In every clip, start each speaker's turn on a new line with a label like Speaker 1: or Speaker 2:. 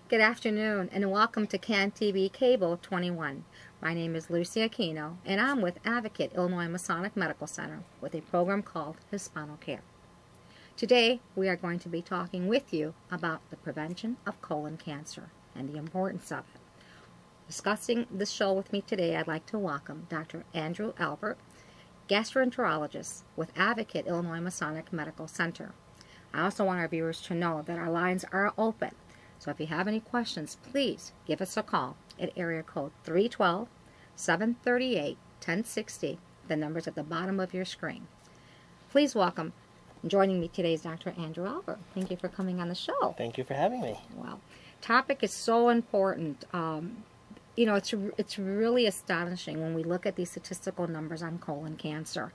Speaker 1: Good afternoon and welcome to CAN TV Cable 21. My name is Lucy Aquino and I'm with Advocate Illinois Masonic Medical Center with a program called Hispanocare. Today we are going to be talking with you about the prevention of colon cancer and the importance of it. Discussing this show with me today, I'd like to welcome Dr. Andrew Albert, gastroenterologist with Advocate Illinois Masonic Medical Center. I also want our viewers to know that our lines are open. So if you have any questions, please give us a call at area code 312-738-1060. The number's at the bottom of your screen. Please welcome, joining me today is Dr. Andrew Albert. Thank you for coming on the show.
Speaker 2: Thank you for having me.
Speaker 1: Well, topic is so important. You know, it's really astonishing when we look at these statistical numbers on colon cancer.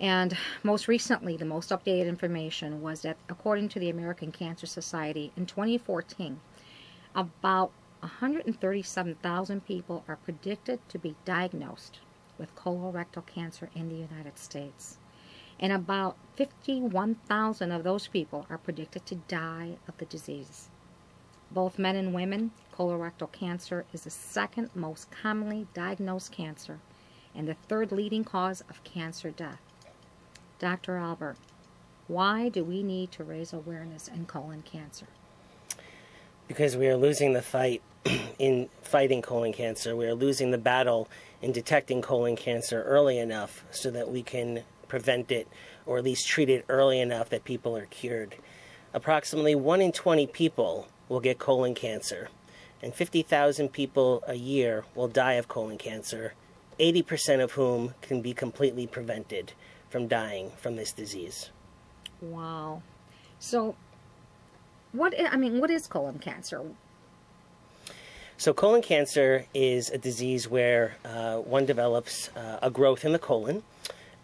Speaker 1: And most recently, the most updated information was that according to the American Cancer Society, in 2014, about 137,000 people are predicted to be diagnosed with colorectal cancer in the United States. And about 51,000 of those people are predicted to die of the disease. Both men and women, colorectal cancer is the second most commonly diagnosed cancer and the third leading cause of cancer death. Dr. Albert, why do we need to raise awareness in colon cancer?
Speaker 2: Because we are losing the fight in fighting colon cancer. We are losing the battle in detecting colon cancer early enough so that we can prevent it or at least treat it early enough that people are cured. Approximately 1 in 20 people will get colon cancer, and 50,000 people a year will die of colon cancer, 80% of whom can be completely prevented from dying from this disease.
Speaker 1: Wow. So, what is colon cancer?
Speaker 2: So colon cancer is a disease where one develops a growth in the colon.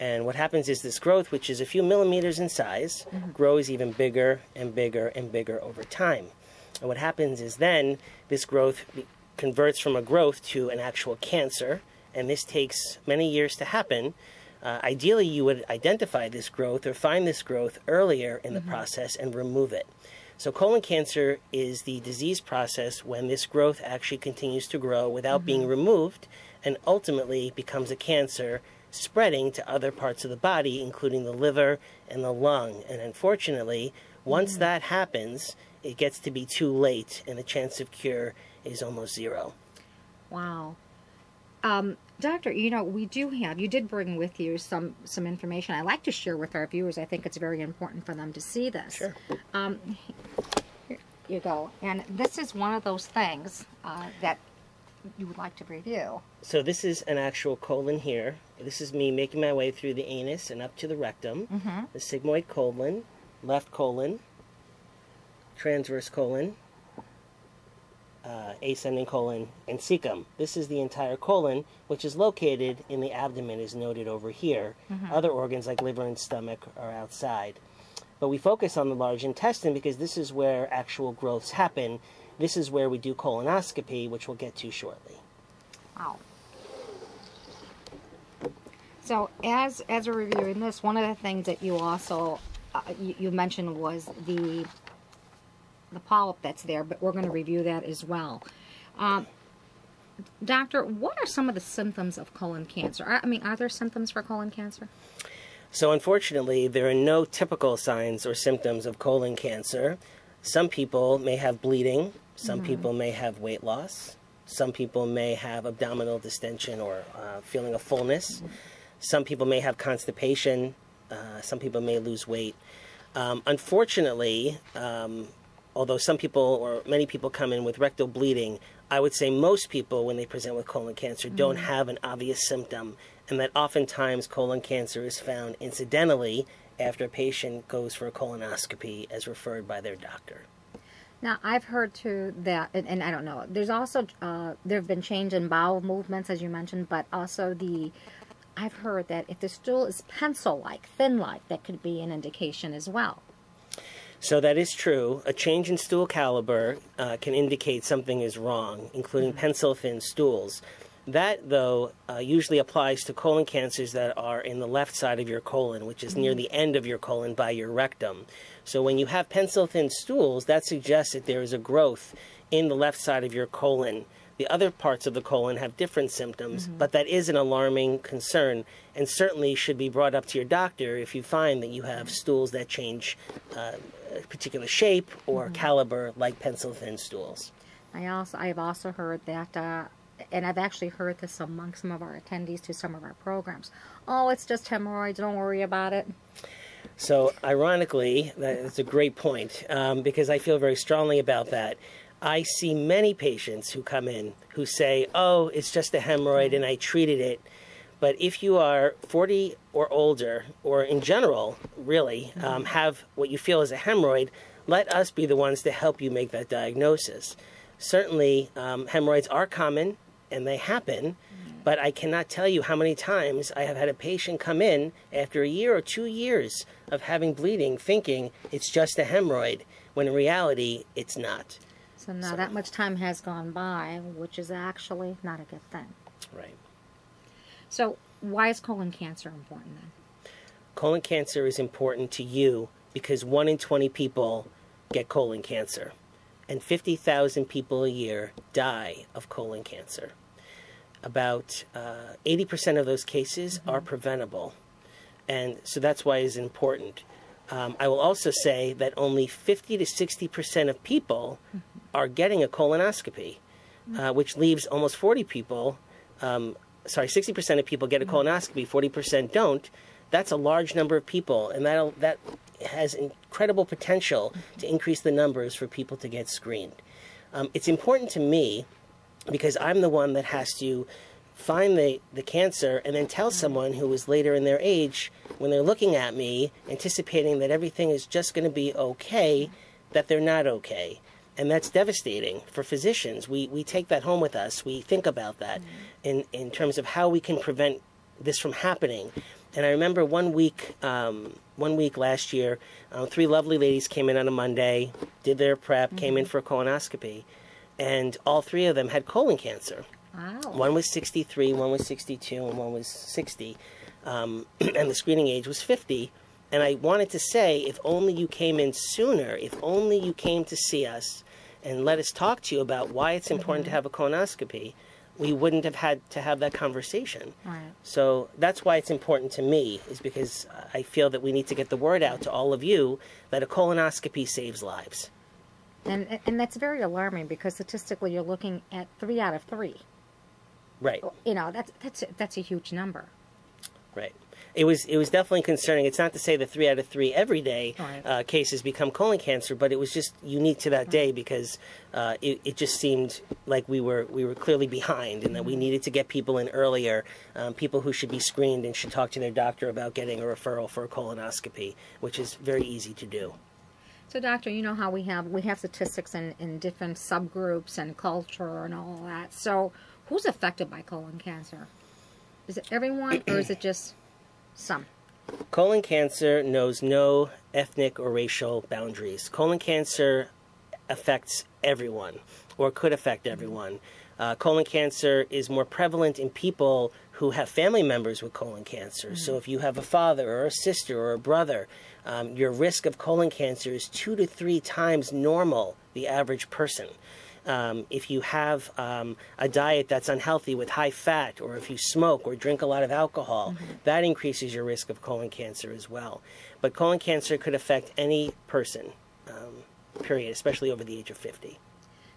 Speaker 2: And what happens is this growth, which is a few millimeters in size, grows even bigger and bigger and bigger over time. And what happens is then this growth converts from a growth to an actual cancer. And this takes many years to happen. Ideally, you would identify this growth or find this growth earlier in the process and remove it. So colon cancer is the disease process when this growth actually continues to grow without being removed and ultimately becomes a cancer, spreading to other parts of the body, including the liver and the lung. And unfortunately, once that happens, it gets to be too late and the chance of cure is almost zero.
Speaker 1: Wow. Doctor, you know, you did bring with you some information I'd like to share with our viewers. I think it's very important for them to see this.
Speaker 2: Sure.
Speaker 1: Here you go. And this is one of those things that you would like to review.
Speaker 2: So this is an actual colon here. This is me making my way through the anus and up to the rectum. The sigmoid colon, left colon, transverse colon, ascending colon, and cecum. This is the entire colon, which is located in the abdomen, is noted over here. Other organs like liver and stomach are outside. But we focus on the large intestine because this is where actual growths happen. This is where we do colonoscopy, which we'll get to shortly.
Speaker 1: Wow. So as we're reviewing this, one of the things that you also you mentioned was the polyp that's there, but we're going to review that as well. Doctor, what are some of the symptoms of colon cancer? Are there symptoms for colon cancer?
Speaker 2: So unfortunately, there are no typical signs or symptoms of colon cancer. Some people may have bleeding. Some people may have weight loss. Some people may have abdominal distension or feeling of fullness. Some people may have constipation. Some people may lose weight. Unfortunately, although some people or many people come in with rectal bleeding, I would say most people, when they present with colon cancer, don't have an obvious symptom, and that oftentimes colon cancer is found incidentally after a patient goes for a colonoscopy as referred by their doctor.
Speaker 1: Now, I've heard too that, and I don't know, there's also, there have been change in bowel movements, as you mentioned, but also I've heard that if the stool is pencil-like, thin-like, that could be an indication as well.
Speaker 2: So that is true. A change in stool caliber can indicate something is wrong, including pencil-thin stools. That, though, usually applies to colon cancers that are in the left side of your colon, which is near the end of your colon by your rectum. So when you have pencil-thin stools, that suggests that there is a growth in the left side of your colon. The other parts of the colon have different symptoms, but that is an alarming concern and certainly should be brought up to your doctor if you find that you have stools that change a particular shape or caliber, like pencil-thin stools.
Speaker 1: I have also heard that, and I've actually heard this among some of our attendees to some of our programs. Oh, it's just hemorrhoids, don't worry about it.
Speaker 2: So ironically, that's a great point, because I feel very strongly about that. I see many patients who come in who say, oh, it's just a hemorrhoid and I treated it. But if you are 40 or older, or in general, really, have what you feel is a hemorrhoid, let us be the ones to help you make that diagnosis. Certainly, hemorrhoids are common and they happen, but I cannot tell you how many times I have had a patient come in after a year or 2 years of having bleeding thinking it's just a hemorrhoid, when in reality, it's not.
Speaker 1: So now that much time has gone by, which is actually not a good thing.
Speaker 2: Right.
Speaker 1: So why is colon cancer important then?
Speaker 2: Colon cancer is important to you because 1 in 20 people get colon cancer, and 50,000 people a year die of colon cancer. About 80% of those cases are preventable, and so that's why it's important. I will also say that only 50 to 60% of people are getting a colonoscopy, which leaves almost 40 people, 60% of people get a colonoscopy, 40% don't. That's a large number of people, and that has incredible potential to increase the numbers for people to get screened. It's important to me because I'm the one that has to find the cancer and then tell someone who is later in their age, when they're looking at me, anticipating that everything is just going to be okay, that they're not okay. And that's devastating for physicians. We take that home with us. We think about that in terms of how we can prevent this from happening. And I remember one week last year, 3 lovely ladies came in on a Monday, did their prep, came in for a colonoscopy, and all 3 of them had colon cancer.
Speaker 1: Wow.
Speaker 2: One was 63, one was 62, and one was 60. And the screening age was 50. And I wanted to say, if only you came in sooner, if only you came to see us and let us talk to you about why it's important to have a colonoscopy, we wouldn't have had to have that conversation.
Speaker 1: Right.
Speaker 2: So that's why it's important to me, is because I feel that we need to get the word out to all of you that a colonoscopy saves lives.
Speaker 1: And that's very alarming because statistically you're looking at 3 out of 3.
Speaker 2: Right.
Speaker 1: You know, that's a huge number.
Speaker 2: Right. It was definitely concerning. It's not to say that 3 out of 3 everyday cases become colon cancer, but it was just unique to that day because it just seemed like we were clearly behind, and that we needed to get people in earlier, people who should be screened and should talk to their doctor about getting a referral for a colonoscopy, which is very easy to do.
Speaker 1: So, doctor, you know how we have statistics in different subgroups and culture and all that. So, who's affected by colon cancer? Is it everyone, or is it just some?
Speaker 2: Colon cancer knows no ethnic or racial boundaries. Colon cancer affects everyone, or could affect everyone. Colon cancer is more prevalent in people who have family members with colon cancer. So if you have a father or a sister or a brother, your risk of colon cancer is 2 to 3 times normal, the average person. If you have a diet that's unhealthy with high fat, or if you smoke or drink a lot of alcohol, that increases your risk of colon cancer as well. But colon cancer could affect any person, period, especially over the age of 50.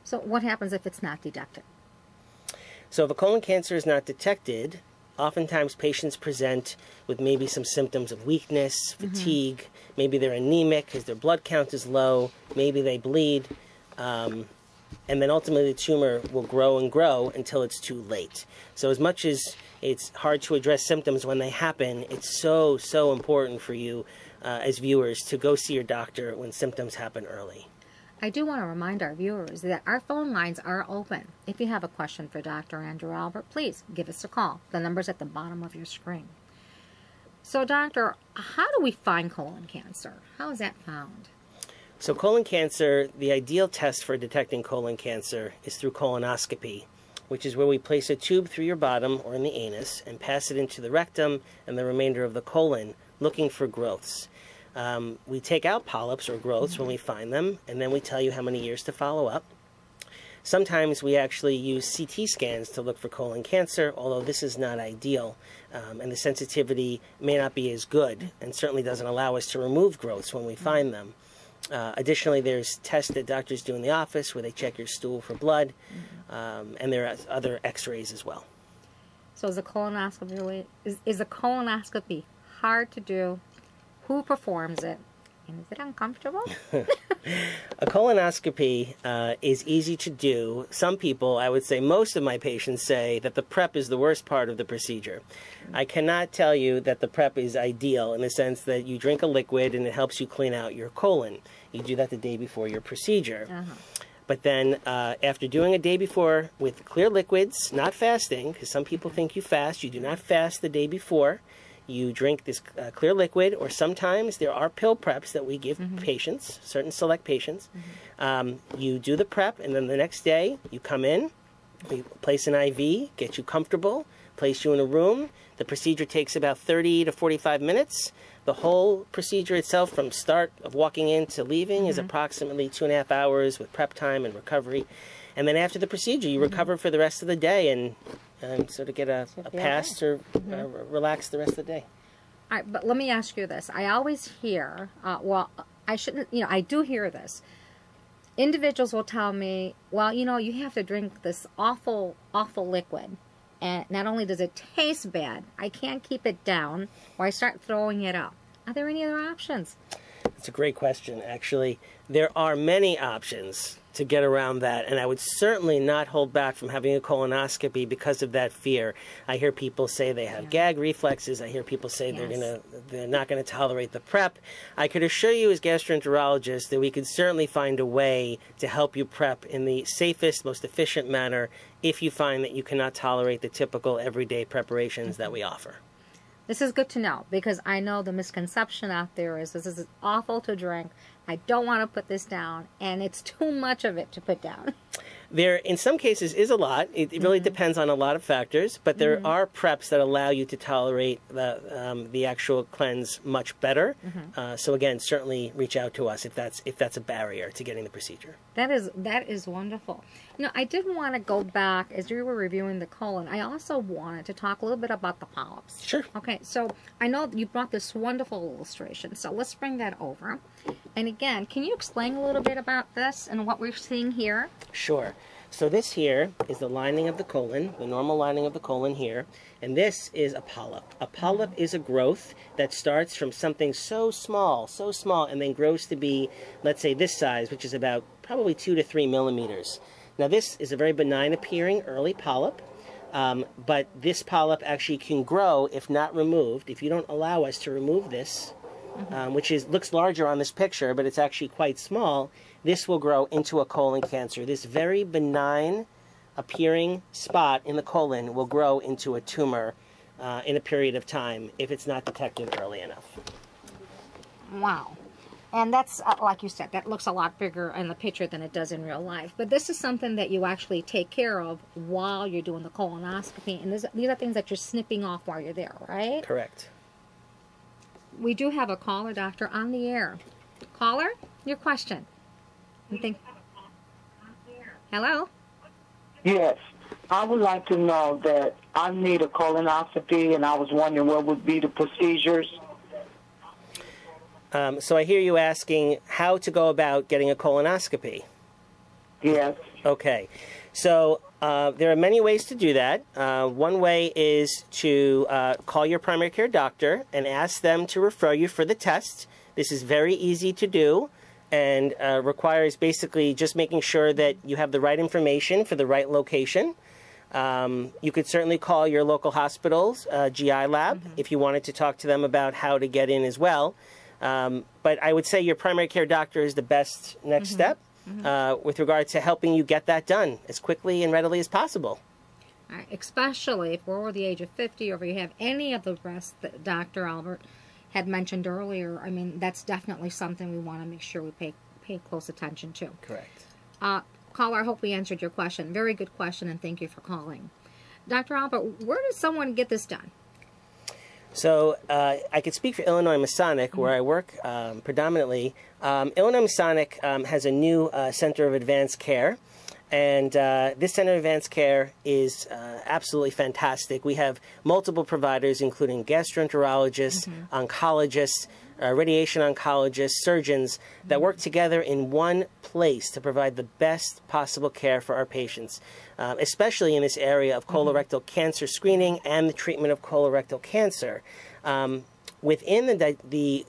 Speaker 1: So what happens if it's not detected?
Speaker 2: So if a colon cancer is not detected, oftentimes patients present with maybe some symptoms of weakness, fatigue, maybe they're anemic because their blood count is low, maybe they bleed, and then ultimately the tumor will grow and grow until it's too late. So as much as it's hard to address symptoms when they happen, it's so, so important for you as viewers to go see your doctor when symptoms happen early.
Speaker 1: I do want to remind our viewers that our phone lines are open. If you have a question for Dr. Andrew Albert, please give us a call. The number's at the bottom of your screen. So, doctor, how do we find colon cancer? How is that found? So
Speaker 2: colon cancer, the ideal test for detecting colon cancer is through colonoscopy, which is where we place a tube through your bottom or in the anus and pass it into the rectum and the remainder of the colon, looking for growths. We take out polyps or growths when we find them, and then we tell you how many years to follow up. Sometimes we actually use CT scans to look for colon cancer, although this is not ideal, and the sensitivity may not be as good, and certainly doesn't allow us to remove growths when we find them. Additionally, there's tests that doctors do in the office where they check your stool for blood, and there are other x-rays as well.
Speaker 1: So is a colonoscopy, is a colonoscopy hard to do? Who performs it? And is it uncomfortable?
Speaker 2: A colonoscopy is easy to do. Some people, I would say most of my patients, say that the prep is the worst part of the procedure. I cannot tell you that the prep is ideal in the sense that you drink a liquid and it helps you clean out your colon. You do that the day before your procedure. But then after doing a day before with clear liquids, not fasting, because some people think you fast, you do not fast the day before. You drink this clear liquid, or sometimes there are pill preps that we give patients, certain select patients. You do the prep, and then the next day you come in, we place an IV, get you comfortable, place you in a room. The procedure takes about 30 to 45 minutes. The whole procedure itself, from start of walking in to leaving, is approximately 2.5 hours with prep time and recovery. And then after the procedure, you recover for the rest of the day and sort of get a pass to relax the rest of the day.
Speaker 1: All right, but let me ask you this. I always hear, well, I shouldn't, I do hear this. Individuals will tell me, well, you have to drink this awful, awful liquid. And not only does it taste bad, I can't keep it down, or I start throwing it up. Are there any other options?
Speaker 2: That's a great question, actually. There are many options to get around that, and I would certainly not hold back from having a colonoscopy because of that fear. I hear people say they have gag reflexes. I hear people say they're not going to tolerate the prep. I could assure you as gastroenterologist that we could certainly find a way to help you prep in the safest, most efficient manner if you find that you cannot tolerate the typical everyday preparations that we offer.
Speaker 1: This is good to know, because I know the misconception out there is this is awful to drink. I don't want to put this down, and it's too much of it to put down.
Speaker 2: There, in some cases, is a lot. It really depends on a lot of factors, but there are preps that allow you to tolerate the actual cleanse much better. So again, certainly reach out to us if that's a barrier to getting the procedure.
Speaker 1: That is wonderful. I did want to go back as you were reviewing the colon. I also wanted to talk a little bit about the polyps.
Speaker 2: Sure.
Speaker 1: Okay, so I know you brought this wonderful illustration, so let's bring that over. And again, can you explain a little bit about this and what we're seeing here?
Speaker 2: Sure. So this here is the lining of the colon, the normal lining of the colon here, and this is a polyp. A polyp is a growth that starts from something so small, and then grows to be, let's say, this size, which is about probably 2 to 3 millimeters. Now this is a very benign appearing early polyp, but this polyp actually can grow if not removed. If you don't allow us to remove this, which looks larger on this picture, but it's actually quite small, this will grow into a colon cancer. This very benign appearing spot in the colon will grow into a tumor in a period of time if it's not detected early enough.
Speaker 1: Wow. And that's, like you said, that looks a lot bigger in the picture than it does in real life. But this is something that you actually take care of while you're doing the colonoscopy. And these are things that you're snipping off while you're there, right?
Speaker 2: Correct.
Speaker 1: We do have a caller, doctor, on the air. Caller, your question. Hello?
Speaker 3: Yes. I would like to know that I need a colonoscopy, and I was wondering what would be the procedures.
Speaker 2: So I hear you asking how to go about getting a colonoscopy.
Speaker 3: Yes.
Speaker 2: Okay. So there are many ways to do that. One way is to call your primary care doctor and ask them to refer you for the test. This is very easy to do and requires basically just making sure that you have the right information for the right location. You could certainly call your local hospital's GI lab if you wanted to talk to them about how to get in as well. But I would say your primary care doctor is the best next step with regard to helping you get that done as quickly and readily as possible.
Speaker 1: Especially if we're over the age of 50 or if you have any of the rest that Dr. Albert had mentioned earlier. I mean, that's definitely something we want to make sure we pay close attention to.
Speaker 2: Correct.
Speaker 1: caller, I hope we answered your question. Very good question, and thank you for calling. Dr. Albert, where does someone get this done?
Speaker 2: So I could speak for Illinois Masonic, where I work predominantly. Illinois Masonic has a new Center of Advanced Care. And this Center of Advanced Care is absolutely fantastic. We have multiple providers, including gastroenterologists, oncologists, radiation oncologists, surgeons, that work together in one place to provide the best possible care for our patients, especially in this area of colorectal cancer screening and the treatment of colorectal cancer. Within the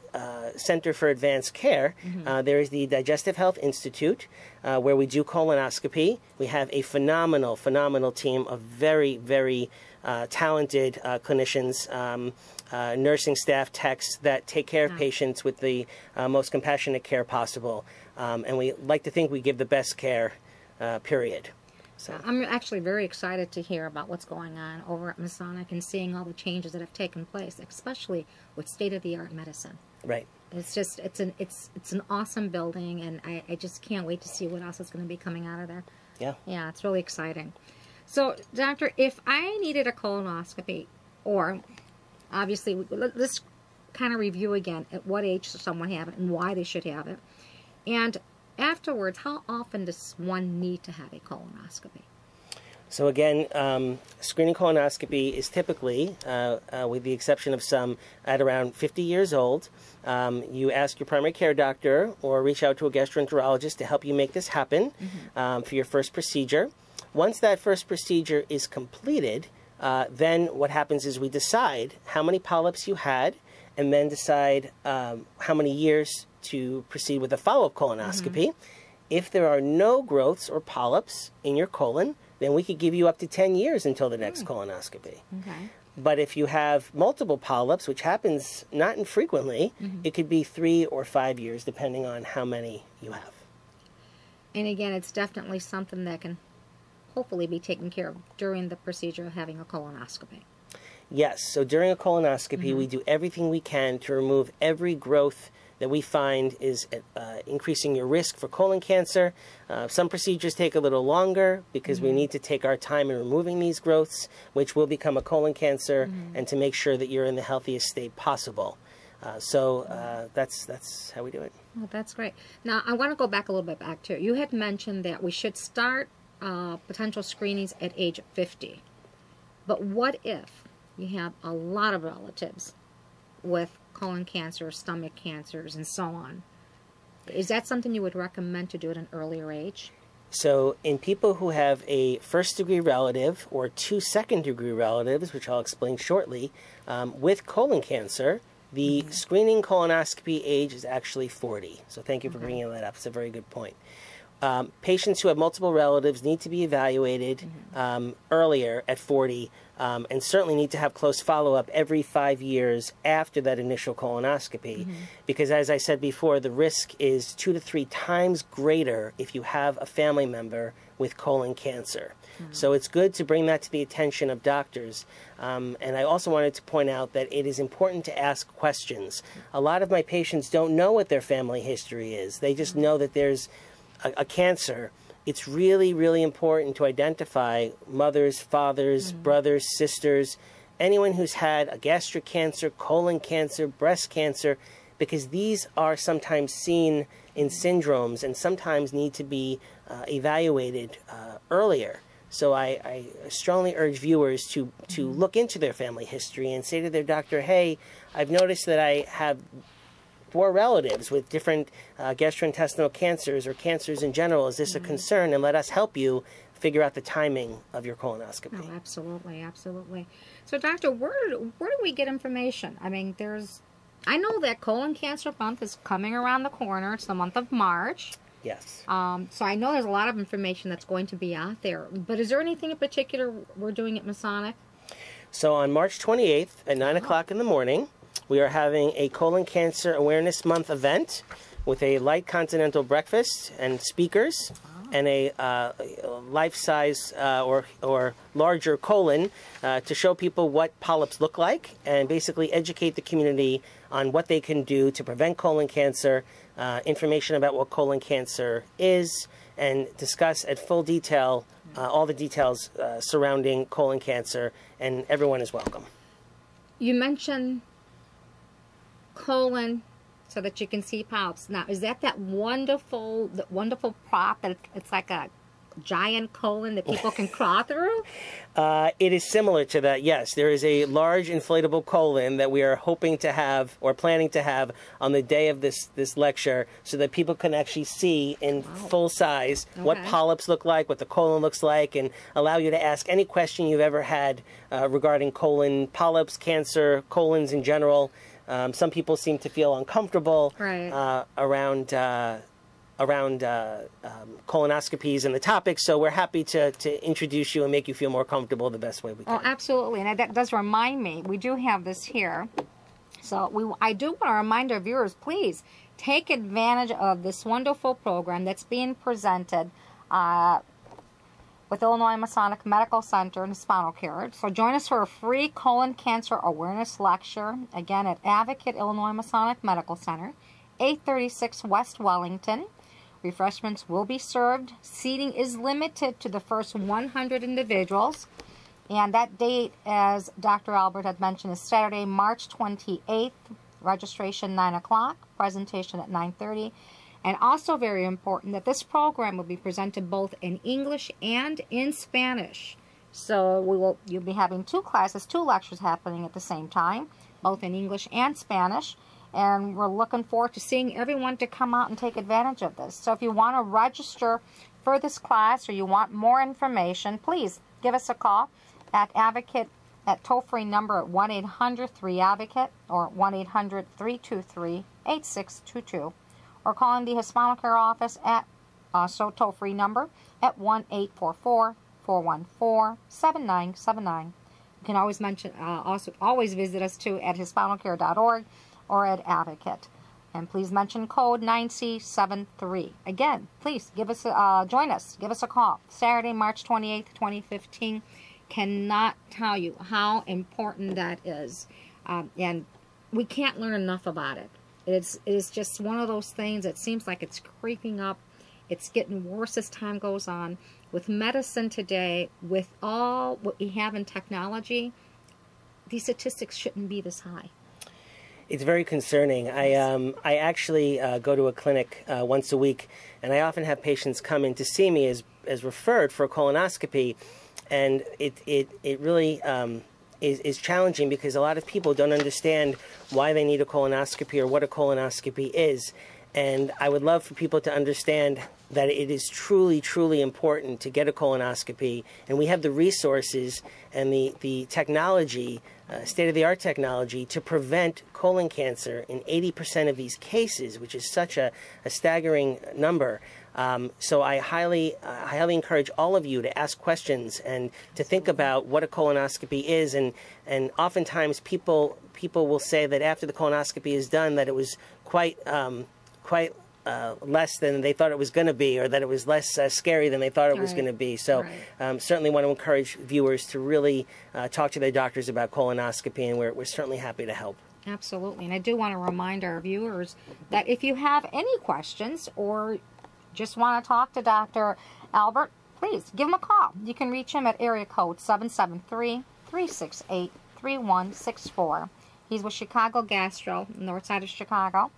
Speaker 2: Center for Advanced Care, there is the Digestive Health Institute, where we do colonoscopy. We have a phenomenal team of very, very talented clinicians, nursing staff, techs that take care of patients with the most compassionate care possible. And we like to think we give the best care, period. So.
Speaker 1: I'm actually very excited to hear about what's going on over at Masonic and seeing all the changes that have taken place, especially with state-of-the-art medicine.
Speaker 2: Right.
Speaker 1: It's just, it's an awesome building, and I just can't wait to see what else is going to be coming out of there.
Speaker 2: Yeah.
Speaker 1: Yeah, it's really exciting. So, doctor, if I needed a colonoscopy, or obviously, let's kind of review again at what age should someone have it and why they should have it. And afterwards, how often does one need to have a colonoscopy?
Speaker 2: So again, screening colonoscopy is typically, with the exception of some, at around 50 years old. You ask your primary care doctor or reach out to a gastroenterologist to help you make this happen for your first procedure. Once that first procedure is completed, then what happens is we decide how many polyps you had, and then decide how many years to proceed with a follow-up colonoscopy. If there are no growths or polyps in your colon, then we could give you up to 10 years until the next colonoscopy.
Speaker 1: Okay.
Speaker 2: But if you have multiple polyps, which happens not infrequently, it could be 3 or 5 years, depending on how many you have.
Speaker 1: And again, it's definitely something that can hopefully be taken care of during the procedure of having a colonoscopy.
Speaker 2: Yes, so during a colonoscopy, we do everything we can to remove every growth that we find is increasing your risk for colon cancer. Some procedures take a little longer because we need to take our time in removing these growths, which will become a colon cancer, and to make sure that you're in the healthiest state possible. So that's how we do it.
Speaker 1: Oh, that's great. Now, I want to go back a little bit back to, you had mentioned that we should start potential screenings at age 50. But what if you have a lot of relatives with colon cancer, stomach cancers, and so on? Is that something you would recommend to do at an earlier age?
Speaker 2: So in people who have a first-degree relative or 2 second-degree relatives, which I'll explain shortly, with colon cancer, the screening colonoscopy age is actually 40. So thank you for bringing that up. It's a very good point. Patients who have multiple relatives need to be evaluated earlier at 40, and certainly need to have close follow-up every 5 years after that initial colonoscopy, because as I said before, the risk is 2 to 3 times greater if you have a family member with colon cancer. So it's good to bring that to the attention of doctors. And I also wanted to point out that it is important to ask questions. A lot of my patients don't know what their family history is. They just know that there's a cancer. It's really, really important to identify mothers, fathers, brothers, sisters, anyone who's had a gastric cancer, colon cancer, breast cancer, because these are sometimes seen in syndromes and sometimes need to be evaluated earlier. So I strongly urge viewers to look into their family history and say to their doctor, hey, I've noticed that I have 4 relatives with different gastrointestinal cancers or cancers in general. Is this a concern? And let us help you figure out the timing of your colonoscopy.
Speaker 1: Oh, absolutely, absolutely. So, doctor, where do we get information? I mean, I know that colon cancer month is coming around the corner. It's the month of March.
Speaker 2: Yes.
Speaker 1: So I know there's a lot of information that's going to be out there. But is there anything in particular we're doing at Masonic? So
Speaker 2: on March 28th at 9 o'clock in the morning, we are having a Colon Cancer Awareness Month event with a light continental breakfast and speakers and a life-size or larger colon to show people what polyps look like and basically educate the community on what they can do to prevent colon cancer, information about what colon cancer is, and discuss at full detail all the details surrounding colon cancer, and everyone is welcome.
Speaker 1: You mentioned colon so that you can see polyps. Now, is that wonderful prop that it's like a giant colon that people can crawl through?
Speaker 2: It is similar to that, yes. There is a large inflatable colon that we are hoping to have, or planning to have, on the day of this lecture, so that people can actually see in full size what polyps look like, what the colon looks like, and allow you to ask any question you've ever had regarding colon polyps, cancer, colons in general. Some people seem to feel uncomfortable around colonoscopies and the topic, so we're happy to introduce you and make you feel more comfortable the best way we can.
Speaker 1: Oh, absolutely, and that does remind me, we do have this here. So I do want to remind our viewers, please take advantage of this wonderful program that's being presented with Illinois Masonic Medical Center and Hispanocare. So join us for a free colon cancer awareness lecture, again at Advocate Illinois Masonic Medical Center, 836 West Wellington. Refreshments will be served. Seating is limited to the first 100 individuals. And that date, as Dr. Albert had mentioned, is Saturday, March 28th. Registration 9 o'clock. Presentation at 9:30. And also very important that this program will be presented both in English and in Spanish. So you'll be having two lectures happening at the same time, both in English and Spanish. And we're looking forward to seeing everyone to come out and take advantage of this. So if you want to register for this class or you want more information, please give us a call at Advocate at toll-free number at 1-800-3-ADVOCATE or 1-800-323-8622. Or calling the Hispanocare office at toll-free number at 1-844-414-7979. You can always always visit us too at hispanocare.org or at Advocate. And please mention code 9C73. Again, please join us. Give us a call. Saturday, March 28th, 2015. Cannot tell you how important that is. And we can't learn enough about it. It is just one of those things that seems like it's creeping up. It's getting worse as time goes on. With medicine today, with all what we have in technology, these statistics shouldn't be this high.
Speaker 2: It's very concerning. I actually go to a clinic once a week, and I often have patients come in to see me as referred for a colonoscopy, and it really is challenging because a lot of people don't understand why they need a colonoscopy or what a colonoscopy is. And I would love for people to understand that it is truly, truly important to get a colonoscopy. And we have the resources and the technology, state-of-the-art technology, to prevent colon cancer in 80% of these cases, which is such a staggering number. So I highly encourage all of you to ask questions and to think about what a colonoscopy is. And oftentimes people will say that after the colonoscopy is done that it was quite less than they thought it was going to be, or that it was less scary than they thought it was going to be. So certainly want to encourage viewers to really talk to their doctors about colonoscopy, and we're certainly happy to help.
Speaker 1: Absolutely. And I do want to remind our viewers that if you have any questions or just want to talk to Dr. Albert, please give him a call. You can reach him at area code 773-368-3164. He's with Chicago Gastro, north side of Chicago.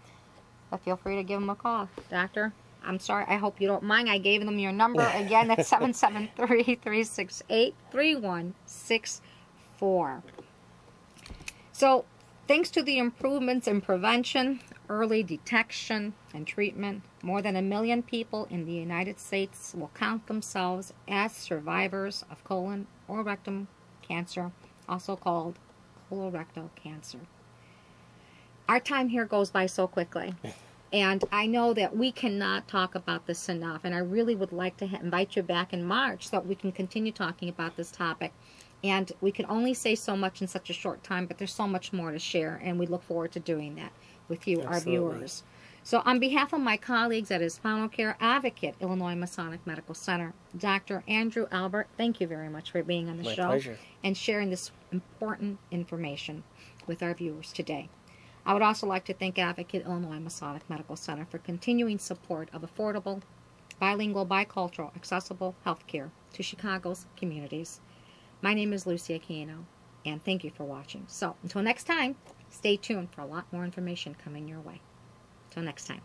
Speaker 1: But feel free to give him a call. Doctor, I'm sorry, I hope you don't mind. I gave them your number. Again, that's 773-368-3164. So, thanks to the improvements in prevention, early detection, and treatment, more than 1 million people in the United States will count themselves as survivors of colon or rectum cancer, also called colorectal cancer. Our time here goes by so quickly, and I know that we cannot talk about this enough, and I really would like to invite you back in March so that we can continue talking about this topic. And we can only say so much in such a short time, but there's so much more to share, and we look forward to doing that with you, our viewers. So on behalf of my colleagues at Hispanocare, Advocate, Illinois Masonic Medical Center, Dr. Andrew Albert, thank you very much for being on the show.
Speaker 2: My pleasure.
Speaker 1: And sharing this important information with our viewers today. I would also like to thank Advocate Illinois Masonic Medical Center for continuing support of affordable, bilingual, bicultural, accessible healthcare to Chicago's communities. My name is Lucy Aquino, and thank you for watching. So, until next time, stay tuned for a lot more information coming your way. Till next time.